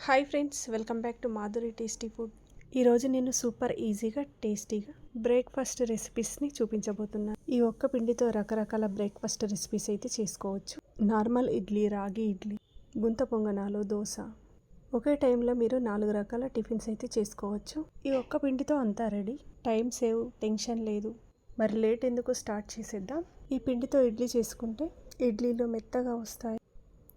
Hi friends, welcome back to Madhuri tasty food. ఈరోజు నేను super ఈజీగా టేస్టీగా బ్రేక్ఫాస్ట్ రెసిపీస్ని చూపించబోతున్నాను. ఈ ఒక్క పిండితో రకరకాల బ్రేక్ఫాస్ట్ రెసిపీస్ అయితే చేసుకోవచ్చు. నార్మల్ ఇడ్లీ, రాగి ఇడ్లీ, గుంత పొంగనాలు, దోశ, ఒకే టైంలో మీరు 4 రకాల టిఫిన్స్ అయితే చేసుకోవచ్చు. ఈ ఒక్క పిండితో అంతా రెడీ. టైం సేవ్, టెన్షన్ లేదు. మరి లేట్ ఎందుకు, స్టార్ట్ చేసేద్దాం. ఈ పిండితో ఇడ్లీ చేసుకుంటే ఇడ్లీలు మెత్తగా వస్తాయి.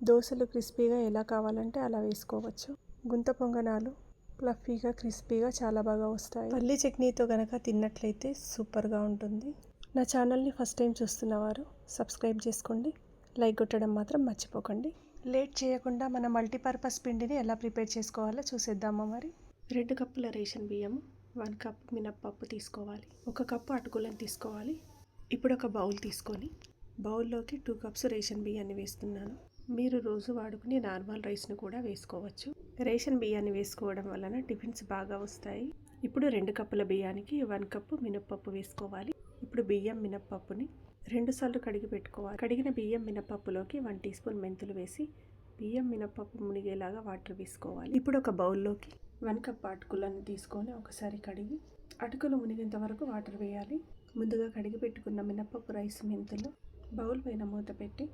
దోశలు క్రిస్పీగా ఎలా కావాలంటే అలా వేసుకోవచ్చు. గుంత పొంగనాలు ఫ్లఫీగా, క్రిస్పీగా చాలా బాగా వస్తాయి. పల్లీ చట్నీతో కనుక తిన్నట్లయితే సూపర్గా ఉంటుంది. నా ఛానల్ని ఫస్ట్ టైం చూస్తున్నవారు సబ్స్క్రైబ్ చేసుకోండి, లైక్ కొట్టడం మాత్రం మర్చిపోకండి. లేట్ చేయకుండా మన మల్టీపర్పస్ పిండిని ఎలా ప్రిపేర్ చేసుకోవాలో చూసేద్దామా. మరి 2 కప్పుల రేషన్ బియ్యము, 1 కప్ మినప్పప్పు తీసుకోవాలి. 1 కప్పు అటుకులను తీసుకోవాలి. ఇప్పుడు ఒక బౌల్ తీసుకొని బౌల్లోకి 2 కప్స్ రేషన్ బియ్యాన్ని వేస్తున్నాను. మీరు రోజు వాడుకునే నార్మల్ రైస్ను కూడా వేసుకోవచ్చు. రేషన్ బియ్యాన్ని వేసుకోవడం వలన టిఫిన్స్ బాగా వస్తాయి. ఇప్పుడు 2 కప్పుల బియ్యానికి 1 కప్పు మినప్పప్పు వేసుకోవాలి. ఇప్పుడు బియ్యం మినప్పప్పుని 2 సార్లు కడిగి పెట్టుకోవాలి. కడిగిన బియ్యం మినప్పప్పులోకి 1 టీ స్పూన్ మెంతులు వేసి బియ్యం మినప్పప్పు మునిగేలాగా వాటర్ వేసుకోవాలి. ఇప్పుడు ఒక బౌల్లోకి 1 కప్ అటుకులను తీసుకొని ఒకసారి కడిగి అటుకులు మునిగేంత వరకు వాటర్ వేయాలి. ముందుగా కడిగి పెట్టుకున్న మినప్పప్పు, రైస్, మెంతులు బౌల్ పైన మూత పెట్టి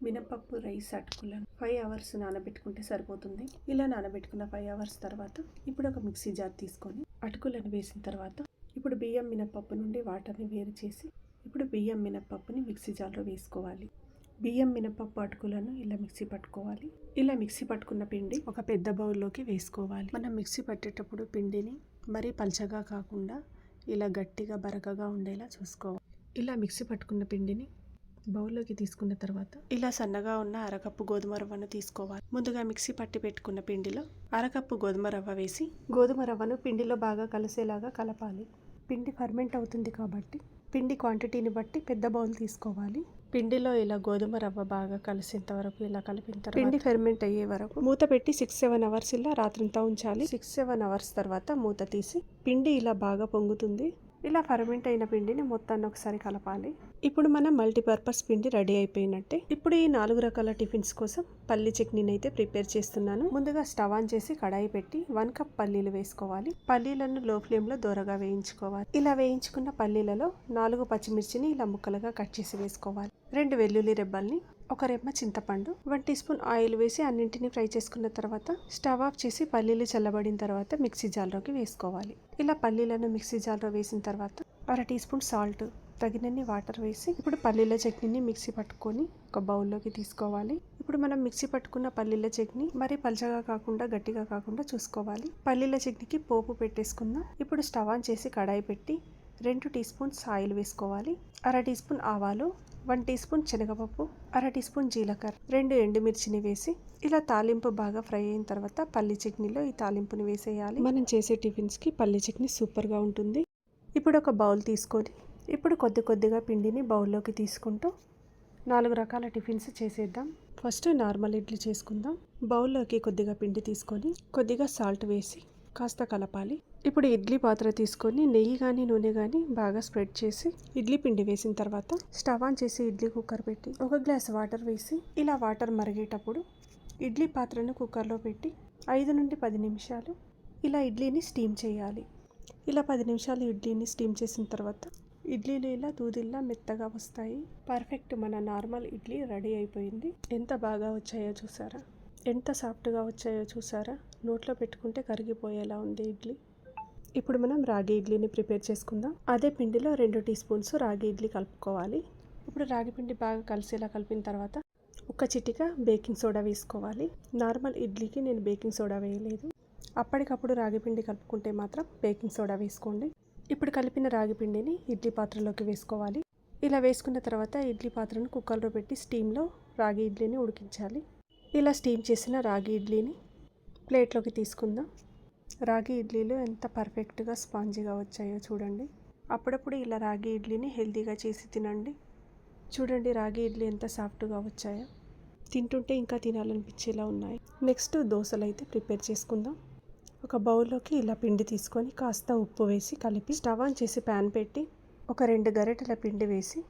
మినపప్పు, రైస్, అటుకులను 5 అవర్స్ నానబెట్టుకుంటే సరిపోతుంది. ఇలా నానబెట్టుకున్న 5 అవర్స్ తర్వాత ఇప్పుడు ఒక మిక్సీ జార్ తీసుకొని అటుకులను వేసిన తర్వాత ఇప్పుడు బియ్యం మినపప్పు నుండి వాటర్ని వేరు చేసి ఇప్పుడు బియ్యం మినపప్పుని మిక్సీ జార్లో వేసుకోవాలి. బియ్యం మినపప్పు అటుకులను ఇలా మిక్సీ పట్టుకోవాలి. ఇలా మిక్సీ పట్టుకున్న పిండి ఒక పెద్ద బౌల్లోకి వేసుకోవాలి. మనం మిక్సీ పట్టేటప్పుడు పిండిని మరీ పల్చగా కాకుండా ఇలా గట్టిగా బరకగా ఉండేలా చూసుకోవాలి. ఇలా మిక్సీ పట్టుకున్న పిండిని బౌల్లోకి తీసుకున్న తర్వాత ఇలా సన్నగా ఉన్న 1 కప్పు గోధుమ రవ్వను తీసుకోవాలి. ముందుగా మిక్సీ పట్టి పెట్టుకున్న పిండిలో 1 కప్పు గోధుమ రవ్వ వేసి గోధుమ రవ్వను పిండిలో బాగా కలిసేలాగా కలపాలి. పిండి ఫర్మెంట్ అవుతుంది కాబట్టి పిండి క్వాంటిటీని బట్టి పెద్ద బౌల్ తీసుకోవాలి. పిండిలో ఇలా గోధుమ రవ్వ బాగా కలిసేంత వరకు ఇలా కలిపిన తర్వాత పిండి ఫెర్మెంట్ అయ్యే వరకు మూత పెట్టి 6-7 అవర్స్ ఇలా రాత్రంతా ఉంచాలి. 6-7 అవర్స్ తర్వాత మూత తీసి పిండి ఇలా బాగా పొంగుతుంది. ఇలా ఫర్మెంట్ అయిన పిండిని మొత్తాన్ని ఒకసారి కలపాలి. ఇప్పుడు మనం మల్టీపర్పస్ పిండి రెడీ అయిపోయినట్టే. ఇప్పుడు ఈ 4 రకాల టిఫిన్స్ కోసం పల్లీ చట్నీని అయితే ప్రిపేర్ చేస్తున్నాను. ముందుగా స్టవ్ ఆన్ చేసి కడాయి పెట్టి 1 కప్ పల్లీలు వేసుకోవాలి. పల్లీలను లో ఫ్లేమ్లో దోరగా వేయించుకోవాలి. ఇలా వేయించుకున్న పల్లీలలో 4 పచ్చిమిర్చిని ఇలా ముక్కలుగా కట్ చేసి వేసుకోవాలి. 2 వెల్లుల్లి రెబ్బల్ని, 1 రెమ్మ చింతపండు, 1 టీ స్పూన్ ఆయిల్ వేసి అన్నింటినీ ఫ్రై చేసుకున్న తర్వాత స్టవ్ ఆఫ్ చేసి పల్లీలు చల్లబడిన తర్వాత మిక్సీ జార్లోకి వేసుకోవాలి. ఇలా పల్లీలను మిక్సీ జార్లో వేసిన తర్వాత 1 టీ స్పూన్ సాల్ట్, తగినన్ని వాటర్ వేసి ఇప్పుడు పల్లీల చట్నీని మిక్సీ పట్టుకొని ఒక బౌల్లోకి తీసుకోవాలి. ఇప్పుడు మనం మిక్సీ పట్టుకున్న పల్లీల చట్నీ మరీ పల్చగా కాకుండా గట్టిగా కాకుండా చూసుకోవాలి. పల్లీల చట్నీకి పోపు పెట్టేసుకుందాం. ఇప్పుడు స్టవ్ ఆన్ చేసి కడాయి పెట్టి 2 టీ స్పూన్స్ ఆయిల్ వేసుకోవాలి. 1/2 టీ స్పూన్ ఆవాలు, 1 టీ స్పూన్ శనగపప్పు, 1/2 టీ స్పూన్ జీలకర్ర, 2 ఎండుమిర్చిని వేసి ఇలా తాలింపు బాగా ఫ్రై అయిన తర్వాత పల్లి చట్నీలో ఈ తాలింపుని వేసేయాలి. మనం చేసే టిఫిన్స్కి పల్లి చట్నీ సూపర్గా ఉంటుంది. ఇప్పుడు ఒక బౌల్ తీసుకొని ఇప్పుడు కొద్దిగా పిండిని బౌల్లోకి తీసుకుంటూ 4 రకాల టిఫిన్స్ చేసేద్దాం. ఫస్ట్ నార్మల్ ఇడ్లీ చేసుకుందాం. బౌల్లోకి కొద్దిగా పిండి తీసుకొని కొద్దిగా సాల్ట్ వేసి కాస్త కలపాలి. ఇప్పుడు ఇడ్లీ పాత్ర తీసుకొని నెయ్యి కానీ నూనె కానీ బాగా స్ప్రెడ్ చేసి ఇడ్లీ పిండి వేసిన తర్వాత స్టవ్ ఆన్ చేసి ఇడ్లీ కుక్కర్ పెట్టి 1 గ్లాస్ వాటర్ వేసి ఇలా వాటర్ మరిగేటప్పుడు ఇడ్లీ పాత్రను కుక్కర్లో పెట్టి 5 నుండి 10 నిమిషాలు ఇలా ఇడ్లీని స్టీమ్ చేయాలి. ఇలా 10 నిమిషాలు ఇడ్లీని స్టీమ్ చేసిన తర్వాత ఇడ్లీలు ఇలా దూదిల్లా మెత్తగా వస్తాయి. పర్ఫెక్ట్, మన నార్మల్ ఇడ్లీ రెడీ అయిపోయింది. ఎంత బాగా వచ్చాయో చూసారా, ఎంత సాఫ్ట్గా వచ్చాయో చూసారా. నోట్లో పెట్టుకుంటే కరిగిపోయేలా ఉంది ఇడ్లీ. ఇప్పుడు మనం రాగి ఇడ్లీని ప్రిపేర్ చేసుకుందాం. అదే పిండిలో 2 టీ స్పూన్స్ రాగి ఇడ్లీ కలుపుకోవాలి. ఇప్పుడు రాగి పిండి బాగా కలిసేలా కలిపిన తర్వాత 1 చిటిక బేకింగ్ సోడా వేసుకోవాలి. నార్మల్ ఇడ్లీకి నేను బేకింగ్ సోడా వేయలేదు. అప్పటికప్పుడు రాగి పిండి కలుపుకుంటే మాత్రం బేకింగ్ సోడా వేసుకోండి. ఇప్పుడు కలిపిన రాగి పిండిని ఇడ్లీ పాత్రలోకి వేసుకోవాలి. ఇలా వేసుకున్న తర్వాత ఇడ్లీ పాత్రను కుక్కర్లో పెట్టి స్టీమ్లో రాగి ఇడ్లీని ఉడికించాలి. ఇలా స్టీమ్ చేసిన రాగి ఇడ్లీని ప్లేట్లోకి తీసుకుందాం. రాగి ఇడ్లీలు ఎంత పర్ఫెక్ట్గా స్పాంజీగా వచ్చాయో చూడండి. అప్పుడప్పుడు ఇలా రాగి ఇడ్లీని హెల్తీగా చేసి తినండి. చూడండి రాగి ఇడ్లీ ఎంత సాఫ్ట్గా వచ్చాయో, తింటుంటే ఇంకా తినాలనిపించేలా ఉన్నాయి. నెక్స్ట్ దోశలు అయితే ప్రిపేర్ చేసుకుందాం. ఒక బౌల్లోకి ఇలా పిండి తీసుకొని కాస్త ఉప్పు వేసి కలిపి స్టవ్ ఆన్ చేసి ప్యాన్ పెట్టి 2 గరిటెల పిండి వేసి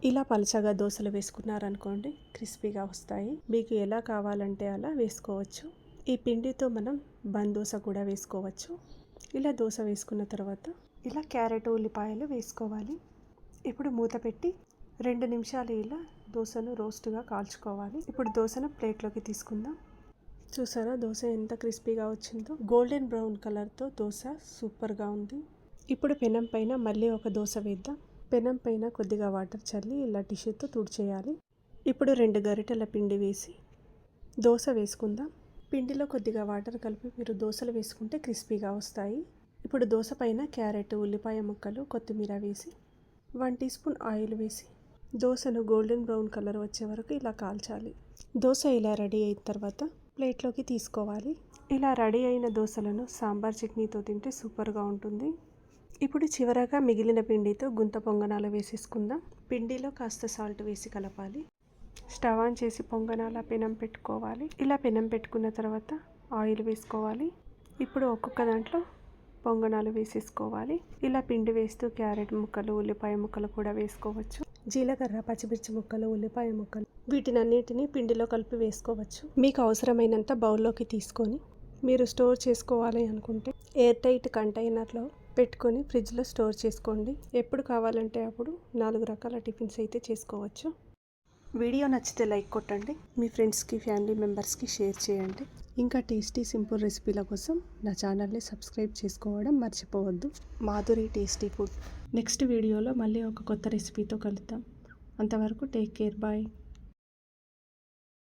ఇలా పలచగా దోశలు వేసుకున్నారనుకోండి క్రిస్పీగా వస్తాయి. మీకు ఎలా కావాలంటే అలా వేసుకోవచ్చు. ఈ పిండితో మనం బన్ దోశ కూడా వేసుకోవచ్చు. ఇలా దోశ వేసుకున్న తర్వాత ఇలా క్యారెట్ ఉల్లిపాయలు వేసుకోవాలి. ఇప్పుడు మూత పెట్టి 2 నిమిషాలు ఇలా దోశను రోస్ట్గా కాల్చుకోవాలి. ఇప్పుడు దోశను ప్లేట్లోకి తీసుకుందాం. చూసారా దోశ ఎంత క్రిస్పీగా వచ్చిందో. గోల్డెన్ బ్రౌన్ కలర్తో దోశ సూపర్గా ఉంది. ఇప్పుడు పెనం పైన మళ్ళీ ఒక దోశ వేద్దాం. పెనం పైన కొద్దిగా వాటర్ చల్లి ఇలా టిష్యూతో తుడిచేయాలి. ఇప్పుడు 2 గరిటెల పిండి వేసి దోశ వేసుకుందాం. పిండిలో కొద్దిగా వాటర్ కలిపి మీరు దోశలు వేసుకుంటే క్రిస్పీగా వస్తాయి. ఇప్పుడు దోశ పైన క్యారెట్ ఉల్లిపాయ ముక్కలు కొత్తిమీర వేసి 1 టీ స్పూన్ ఆయిల్ వేసి దోశను గోల్డెన్ బ్రౌన్ కలర్ వచ్చే వరకు ఇలా కాల్చాలి. దోశ ఇలా రెడీ అయిన తర్వాత ప్లేట్లోకి తీసుకోవాలి. ఇలా రెడీ అయిన దోశలను సాంబార్ చట్నీతో తింటే సూపర్గా ఉంటుంది. ఇప్పుడు చివరగా మిగిలిన పిండితో గుంత పొంగనాలు వేసేసుకుందాం. పిండిలో కాస్త సాల్ట్ వేసి కలపాలి. స్టవ్ ఆన్ చేసి పొంగనాల పెనం పెట్టుకోవాలి. ఇలా పెనం పెట్టుకున్న తర్వాత ఆయిల్ వేసుకోవాలి. ఇప్పుడు ఒక్కొక్క దాంట్లో పొంగనాలు వేసేసుకోవాలి. ఇలా పిండి వేస్తూ క్యారెట్ ముక్కలు ఉల్లిపాయ ముక్కలు కూడా వేసుకోవచ్చు. జీలకర్ర పచ్చిమిర్చి ముక్కలు ఉల్లిపాయ ముక్కలు వీటినన్నిటిని పిండిలో కలిపి వేసుకోవచ్చు. మీకు అవసరమైనంత బౌల్లోకి తీసుకొని మీరు స్టోర్ చేసుకోవాలి అనుకుంటే ఎయిర్ టైట్ కంటైనర్లో పెట్టుకొని ఫ్రిడ్జ్లో స్టోర్ చేసుకోండి. ఎప్పుడు కావాలంటే అప్పుడు 4 రకాల టిఫిన్స్ అయితే చేసుకోవచ్చు. వీడియో నచ్చితే లైక్ కొట్టండి. మీ ఫ్రెండ్స్కి ఫ్యామిలీ మెంబర్స్కి షేర్ చేయండి. ఇంకా టేస్టీ సింపుల్ రెసిపీల కోసం నా ఛానల్ని సబ్స్క్రైబ్ చేసుకోవడం మర్చిపోవద్దు. Madhuri tasty food. నెక్స్ట్ వీడియోలో మళ్ళీ ఒక కొత్త రెసిపీతో కలుద్దాం. అంతవరకు టేక్ కేర్. బాయ్.